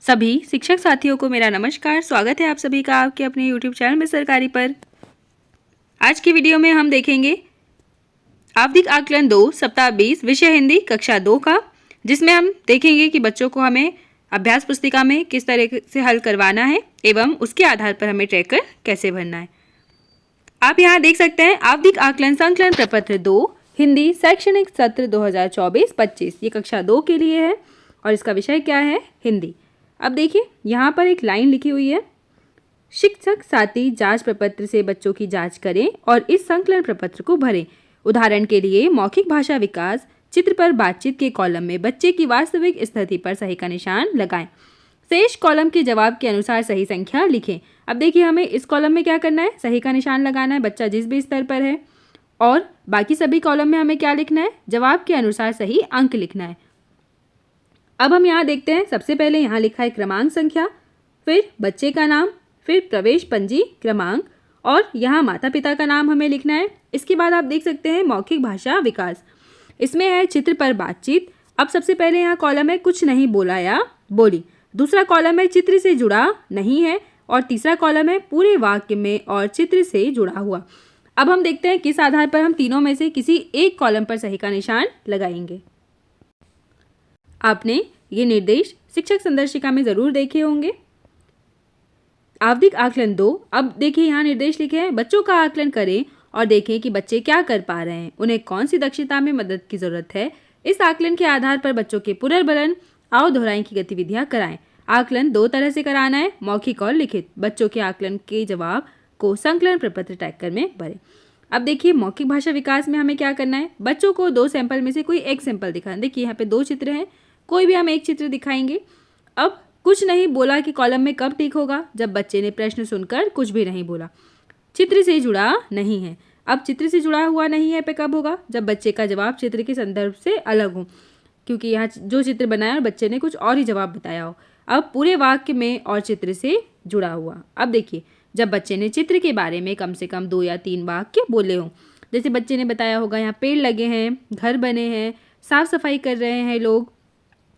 सभी शिक्षक साथियों को मेरा नमस्कार। स्वागत है आप सभी का आपके अपने YouTube चैनल में सरकारी पर। आज की वीडियो में हम देखेंगे आवधिक आकलन 2 सप्ताह 20 विषय हिंदी कक्षा 2 का, जिसमें हम देखेंगे कि बच्चों को हमें अभ्यास पुस्तिका में किस तरह से हल करवाना है एवं उसके आधार पर हमें ट्रैकर कैसे भरना है। आप यहाँ देख सकते हैं आवधिक आकलन संकलन प्रपत्र 2 हिंदी शैक्षणिक सत्र 2024-25 ये कक्षा 2 के लिए है और इसका विषय क्या है? हिंदी। अब देखिए यहाँ पर एक लाइन लिखी हुई है, शिक्षक साथी जांच प्रपत्र से बच्चों की जांच करें और इस संकलन प्रपत्र को भरें। उदाहरण के लिए मौखिक भाषा विकास चित्र पर बातचीत के कॉलम में बच्चे की वास्तविक स्थिति पर सही का निशान लगाएं। शेष कॉलम के जवाब के अनुसार सही संख्या लिखें। अब देखिए हमें इस कॉलम में क्या करना है, सही का निशान लगाना है, बच्चा जिस भी स्तर पर है, और बाकी सभी कॉलम में हमें क्या लिखना है, जवाब के अनुसार सही अंक लिखना है। अब हम यहाँ देखते हैं, सबसे पहले यहाँ लिखा है क्रमांक संख्या, फिर बच्चे का नाम, फिर प्रवेश पंजी क्रमांक और यहाँ माता पिता का नाम हमें लिखना है। इसके बाद आप देख सकते हैं मौखिक भाषा विकास, इसमें है चित्र पर बातचीत। अब सबसे पहले यहाँ कॉलम है कुछ नहीं बोला या बोली, दूसरा कॉलम है चित्र से जुड़ा नहीं है और तीसरा कॉलम है पूरे वाक्य में और चित्र से जुड़ा हुआ। अब हम देखते हैं किस आधार पर हम तीनों में से किसी एक कॉलम पर सही का निशान लगाएंगे। आपने ये निर्देश शिक्षक संदर्शिका में ज़रूर देखे होंगे। आवधिक आकलन 2, अब देखिए यहाँ निर्देश लिखे हैं, बच्चों का आकलन करें और देखें कि बच्चे क्या कर पा रहे हैं, उन्हें कौन सी दक्षता में मदद की ज़रूरत है। इस आकलन के आधार पर बच्चों के पुनर्बलन आओ दोहराई की गतिविधियाँ कराएं। आकलन 2 तरह से कराना है, मौखिक और लिखित। बच्चों के आकलन के जवाब को संकलन प्रपत्र ट्रैकर में भरें। अब देखिए मौखिक भाषा विकास में हमें क्या करना है, बच्चों को 2 सैंपल में से कोई एक सैंपल दिखाना। देखिए यहाँ पे 2 चित्र हैं, कोई भी हम एक चित्र दिखाएंगे। अब कुछ नहीं बोला कि कॉलम में कब टिक होगा, जब बच्चे ने प्रश्न सुनकर कुछ भी नहीं बोला। चित्र से जुड़ा नहीं है, अब चित्र से जुड़ा हुआ नहीं है पे कब होगा, जब बच्चे का जवाब चित्र के संदर्भ से अलग हो, क्योंकि यहाँ जो चित्र बनाया और बच्चे ने कुछ और ही जवाब बताया हो। अब पूरे वाक्य में और चित्र से जुड़ा हुआ। अब देखिए जब बच्चे ने चित्र के बारे में कम से कम 2 या 3 वाक्य बोले हों, जैसे बच्चे ने बताया होगा यहाँ पेड़ लगे हैं, घर बने हैं, साफ सफाई कर रहे हैं लोग,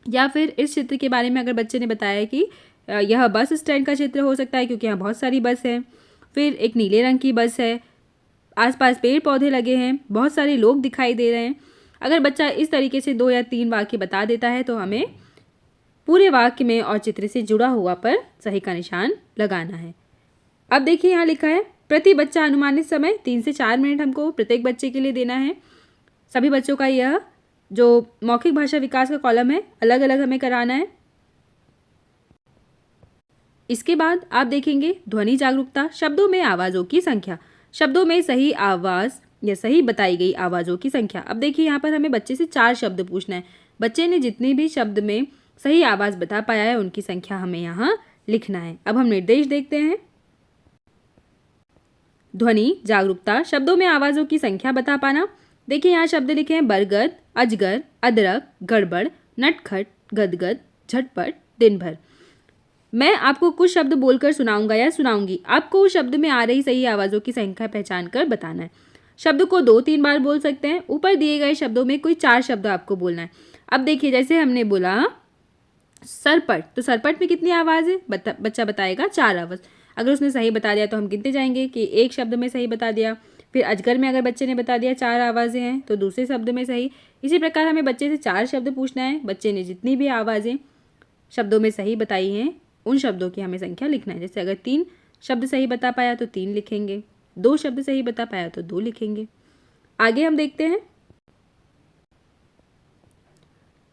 या फिर इस चित्र के बारे में अगर बच्चे ने बताया कि यह बस स्टैंड का चित्र हो सकता है क्योंकि यहाँ बहुत सारी बस है, फिर एक नीले रंग की बस है, आसपास पेड़ पौधे लगे हैं, बहुत सारे लोग दिखाई दे रहे हैं। अगर बच्चा इस तरीके से 2 या 3 वाक्य बता देता है तो हमें पूरे वाक्य में और चित्र से जुड़ा हुआ पर सही का निशान लगाना है। अब देखिए यहाँ लिखा है प्रति बच्चा अनुमानित समय 3 से 4 मिनट हमको प्रत्येक बच्चे के लिए देना है। सभी बच्चों का यह जो मौखिक भाषा विकास का कॉलम है अलग अलग हमें कराना है। इसके बाद आप देखेंगे ध्वनि जागरूकता, शब्दों में आवाज़ों की संख्या, शब्दों में सही आवाज़ या सही बताई गई आवाज़ों की संख्या। अब देखिए यहाँ पर हमें बच्चे से 4 शब्द पूछना है, बच्चे ने जितने भी शब्द में सही आवाज़ बता पाया है उनकी संख्या हमें यहाँ लिखना है। अब हम निर्देश देखते हैं, ध्वनि जागरूकता, शब्दों में आवाज़ों की संख्या बता पाना। देखिए यहाँ शब्द लिखे हैं बरगद, अजगर, अदरक, गड़बड़, नटखट, गदगद, झटपट, दिन भर। मैं आपको कुछ शब्द बोलकर सुनाऊंगा या सुनाऊंगी, आपको उस शब्द में आ रही सही आवाज़ों की संख्या पहचान कर बताना है। शब्द को 2-3 बार बोल सकते हैं। ऊपर दिए गए शब्दों में कोई 4 शब्द आपको बोलना है। अब देखिए जैसे हमने बोला सरपट, तो सरपट में कितनी आवाज़ है, बच्चा बताएगा 4 आवाज़। अगर उसने सही बता दिया तो हम गिनते जाएंगे कि एक शब्द में सही बता दिया। फिर अजगर में अगर बच्चे ने बता दिया 4 आवाज़ें हैं तो दूसरे शब्द में सही। इसी प्रकार हमें बच्चे से 4 शब्द पूछना है, बच्चे ने जितनी भी आवाज़ें शब्दों में सही बताई हैं उन शब्दों की हमें संख्या लिखना है। जैसे अगर 3 शब्द सही बता पाया तो 3 लिखेंगे, 2 शब्द सही बता पाया तो 2 लिखेंगे। आगे हम देखते हैं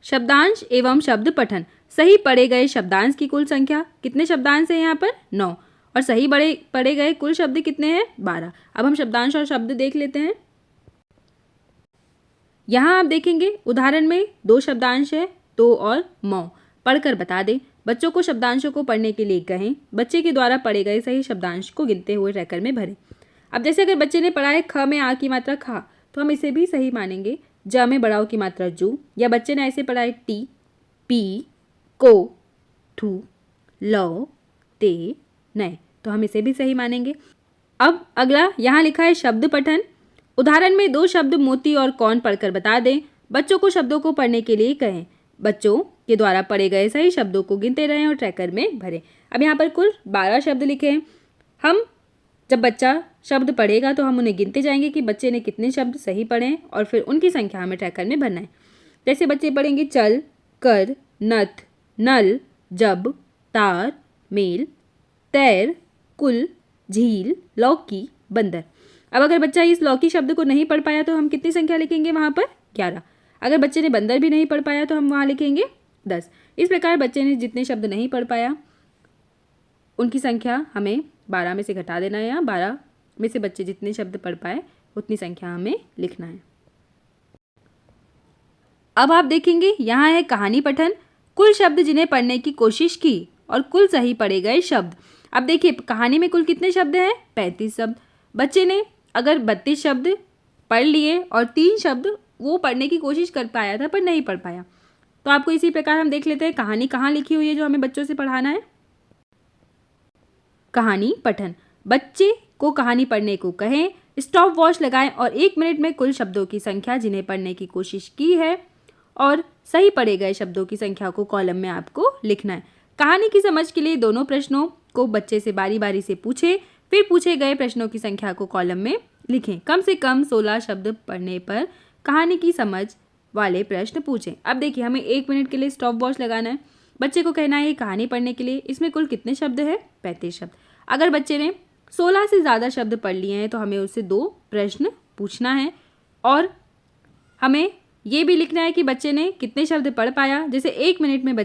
शब्दांश एवं शब्द पठन। सही पढ़े गए शब्दांश की कुल संख्या, कितने शब्दांश हैं यहाँ पर 9, और सही पढ़े गए कुल शब्द कितने हैं 12। अब हम शब्दांश और शब्द देख लेते हैं। यहाँ आप देखेंगे उदाहरण में 2 शब्दांश है, तो और मौ, पढ़कर बता दें। बच्चों को शब्दांशों को पढ़ने के लिए कहें, बच्चे के द्वारा पढ़े गए सही शब्दांश को गिनते हुए ट्रैकर में भरें। अब जैसे अगर बच्चे ने पढ़ा है ख में आ की मात्रा खा, तो हम इसे भी सही मानेंगे। ज में बड़ाओ की मात्रा जू, या बच्चे ने ऐसे पढ़ा है टी, पी, को, ठू, लो, ते, नए, तो हम इसे भी सही मानेंगे। अब अगला यहाँ लिखा है शब्द पठन। उदाहरण में 2 शब्द मोती और कौन पढ़कर बता दें। बच्चों को शब्दों को पढ़ने के लिए कहें। बच्चों के द्वारा पढ़े गए सही शब्दों को गिनते रहें और ट्रैकर में भरें। अब यहाँ पर कुल 12 शब्द लिखे हैं। हम जब बच्चा शब्द पढ़ेगा तो हम उन्हें गिनते जाएंगे कि बच्चे ने कितने शब्द सही पढ़े हैं और फिर उनकी संख्या हमें ट्रैकर में भरना है। जैसे बच्चे पढ़ेंगे चल, कर, नथ, नल, जब, तार, मेल, तैर, कुल, झील, लौकी, बंदर। अब अगर बच्चा इस लौकी शब्द को नहीं पढ़ पाया तो हम कितनी संख्या लिखेंगे वहाँ पर? 11। अगर बच्चे ने बंदर भी नहीं पढ़ पाया तो हम वहाँ लिखेंगे 10। इस प्रकार बच्चे ने जितने शब्द नहीं पढ़ पाया उनकी संख्या हमें 12 में से घटा देना है, या 12 में से बच्चे जितने शब्द पढ़ पाए उतनी संख्या हमें लिखना है। अब आप देखेंगे यहाँ है कहानी पठन, कुल शब्द जिन्हें पढ़ने की कोशिश की और कुल सही पढ़े गए शब्द। अब देखिए कहानी में कुल कितने शब्द हैं? 35 शब्द। बच्चे ने अगर 32 शब्द पढ़ लिए और 3 शब्द वो पढ़ने की कोशिश कर पाया था पर नहीं पढ़ पाया। तो आपको इसी प्रकार हम देख लेते हैं कहानी कहाँ लिखी हुई है जो हमें बच्चों से पढ़ाना है। कहानी पठन, बच्चे को कहानी पढ़ने को कहें, स्टॉप वॉच लगाएं और 1 मिनट में कुल शब्दों की संख्या जिन्हें पढ़ने की कोशिश की है और सही पढ़े गए शब्दों की संख्या को कॉलम में आपको लिखना है। कहानी की समझ के लिए दोनों प्रश्नों को बच्चे से बारी बारी से पूछें, फिर पूछे गए प्रश्नों की संख्या को कॉलम में लिखें। कम से कम 16 शब्द पढ़ने पर कहानी की समझ वाले प्रश्न पूछें। अब देखिए हमें 1 मिनट के लिए स्टॉप वॉच लगाना है। बच्चे को कहना है कहानी पढ़ने के लिए इसमें कुल कितने शब्द हैं? 35 शब्द। अगर बच्चे ने 16 से ज़्यादा शब्द पढ़ लिए हैं तो हमें उससे 2 प्रश्न पूछना है और हमें ये भी लिखना है कि बच्चे ने कितने शब्द पढ़ पाया। जैसे 1 मिनट में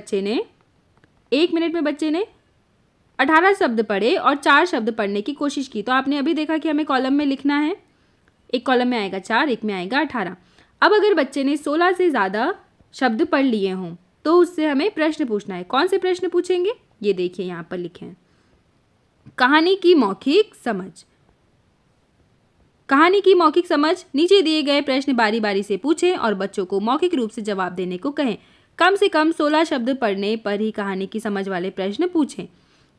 बच्चे ने 18 शब्द पढ़े और 4 शब्द पढ़ने की कोशिश की। तो आपने अभी देखा कि हमें कॉलम में लिखना है, एक कॉलम में आएगा 4, एक में आएगा 18। अब अगर बच्चे ने 16 से ज़्यादा शब्द पढ़ लिए हों तो उससे हमें प्रश्न पूछना है। कौन से प्रश्न पूछेंगे? ये देखिए यहाँ पर लिखे हैं। कहानी की मौखिक समझ। कहानी की मौखिक समझ, नीचे दिए गए प्रश्न बारी बारी से पूछें और बच्चों को मौखिक रूप से जवाब देने को कहें। कम से कम 16 शब्द पढ़ने पर ही कहानी की समझ वाले प्रश्न पूछें।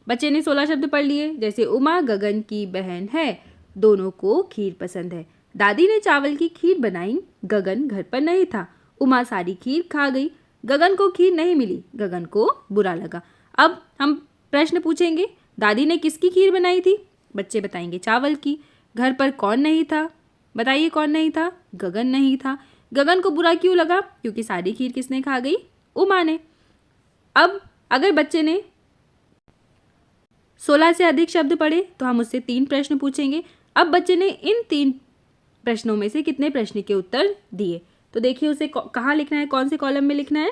बच्चे ने 16 शब्द पढ़ लिए, जैसे उमा गगन की बहन है, दोनों को खीर पसंद है, दादी ने चावल की खीर बनाई, गगन घर पर नहीं था, उमा सारी खीर खा गई, गगन को खीर नहीं मिली, गगन को बुरा लगा। अब हम प्रश्न पूछेंगे, दादी ने किसकी खीर बनाई थी? बच्चे बताएंगे चावल की। घर पर कौन नहीं था? बताइए कौन नहीं था? गगन नहीं था। गगन को बुरा क्यों लगा? क्योंकि सारी खीर किसने खा गई? उमा ने। अब अगर बच्चे ने 16 से अधिक शब्द पढ़े तो हम उससे 3 प्रश्न पूछेंगे। अब बच्चे ने इन 3 प्रश्नों में से कितने प्रश्न के उत्तर दिए? तो देखिए उसे कहाँ लिखना है, कौन से कॉलम में लिखना है?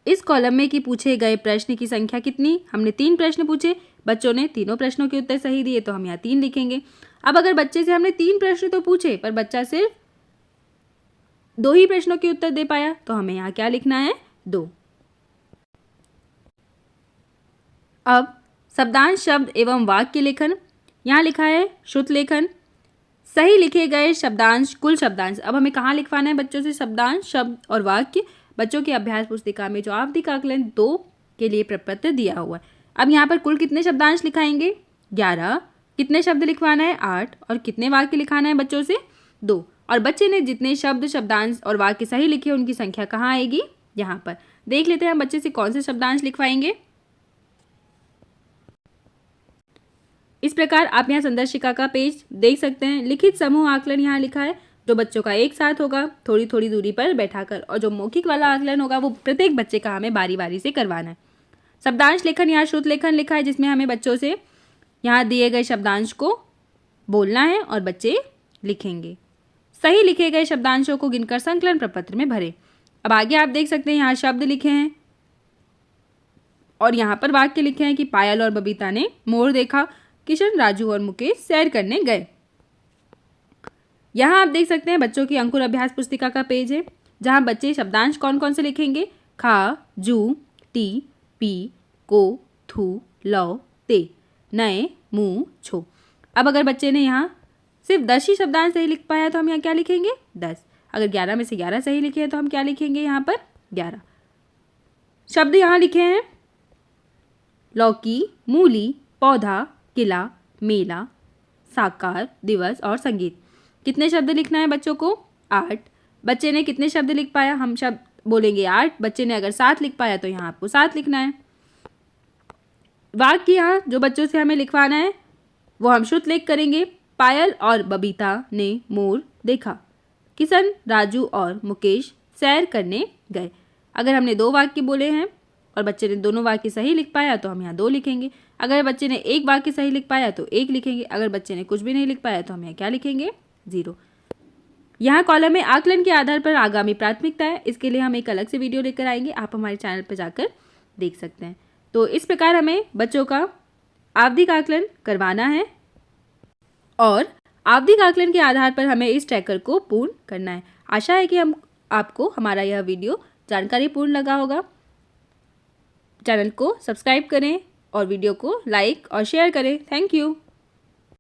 इस कॉलम में कि पूछे गए प्रश्न की संख्या कितनी। हमने 3 प्रश्न पूछे, बच्चों ने तीनों प्रश्नों के उत्तर सही दिए तो हम यहाँ 3 लिखेंगे। अब अगर बच्चे से हमने 3 प्रश्न तो पूछे पर बच्चा सिर्फ 2 ही प्रश्नों के उत्तर दे पाया तो हमें यहाँ क्या लिखना है? 2। अब शब्दांश, शब्द एवं वाक्य लेखन। यहाँ लिखा है श्रुत लेखन, सही लिखे गए शब्दांश, कुल शब्दांश। अब हमें कहाँ लिखवाना है बच्चों से शब्दांश, शब्द और वाक्य? बच्चों की अभ्यास पुस्तिका में जो आवधिक आकलन 2 के लिए प्रपत्र दिया हुआ है। अब यहाँ पर कुल कितने शब्दांश लिखाएंगे? 11। कितने शब्द लिखवाना है? 8। और कितने वाक्य लिखाना है बच्चों से? 2। और बच्चे ने जितने शब्द, शब्दांश और वाक्य सही लिखे उनकी संख्या कहाँ आएगी? यहाँ पर। देख लेते हैं हम बच्चे से कौन से शब्दांश लिखवाएंगे। इस प्रकार आप यहाँ संदर्शिका का पेज देख सकते हैं। लिखित समूह आकलन यहाँ लिखा है, जो बच्चों का एक साथ होगा थोड़ी थोड़ी दूरी पर बैठाकर, और जो मौखिक वाला आकलन होगा वो प्रत्येक बच्चे का हमें बारी बारी से करवाना है। शब्दांश लेखन, यहाँ श्रुत लेखन लिखा है, जिसमें हमें बच्चों से यहाँ दिए गए शब्दांश को बोलना है और बच्चे लिखेंगे। सही लिखे गए शब्दांशों को गिनकर संकलन प्रपत्र में भरें। अब आगे आप देख सकते हैं यहाँ शब्द लिखे हैं और यहाँ पर वाक्य लिखे हैं कि पायल और बबीता ने मोर देखा, किशन, राजू और मुकेश सैर करने गए। यहाँ आप देख सकते हैं बच्चों की अंकुर अभ्यास पुस्तिका का पेज है, जहाँ बच्चे शब्दांश कौन कौन से लिखेंगे? खा, जू, टी, पी, को, थू, लौ, ते, नए, मुँह, छो। अब अगर बच्चे ने यहाँ सिर्फ 10 ही शब्दांश सही लिख पाया तो हम यहाँ क्या लिखेंगे? 10। अगर 11 में से 11 सही लिखे हैं तो हम क्या लिखेंगे? यहाँ पर 11। शब्द यहाँ लिखे हैं लौकी, मूली, पौधा, किला, मेला, साकार, दिवस और संगीत। कितने शब्द लिखना है बच्चों को? 8। बच्चे ने कितने शब्द लिख पाया? हम शब्द बोलेंगे 8, बच्चे ने अगर 7 लिख पाया तो यहाँ आपको 7 लिखना है। वाक्य यहाँ जो बच्चों से हमें लिखवाना है वो हम श्रुतलेख करेंगे। पायल और बबीता ने मोर देखा। किशन, राजू और मुकेश सैर करने गए। अगर हमने 2 वाक्य बोले हैं और बच्चे ने दोनों वाक्य सही लिख पाया तो हम यहाँ 2 लिखेंगे। अगर बच्चे ने एक वाक्य सही लिख पाया तो 1 लिखेंगे। अगर बच्चे ने कुछ भी नहीं लिख पाया तो हम यहाँ क्या लिखेंगे? 0। यहाँ कॉलम में आकलन के आधार पर आगामी प्राथमिकता है। इसके लिए हम एक अलग से वीडियो लेकर आएंगे, आप हमारे चैनल पर जाकर देख सकते हैं। तो इस प्रकार हमें बच्चों का आवधिक आकलन करवाना है और आवधिक आकलन के आधार पर हमें इस ट्रैकर को पूर्ण करना है। आशा है कि आपको हमारा यह वीडियो जानकारीपूर्ण लगा होगा। चैनल को सब्सक्राइब करें और वीडियो को लाइक और शेयर करें। Thank you.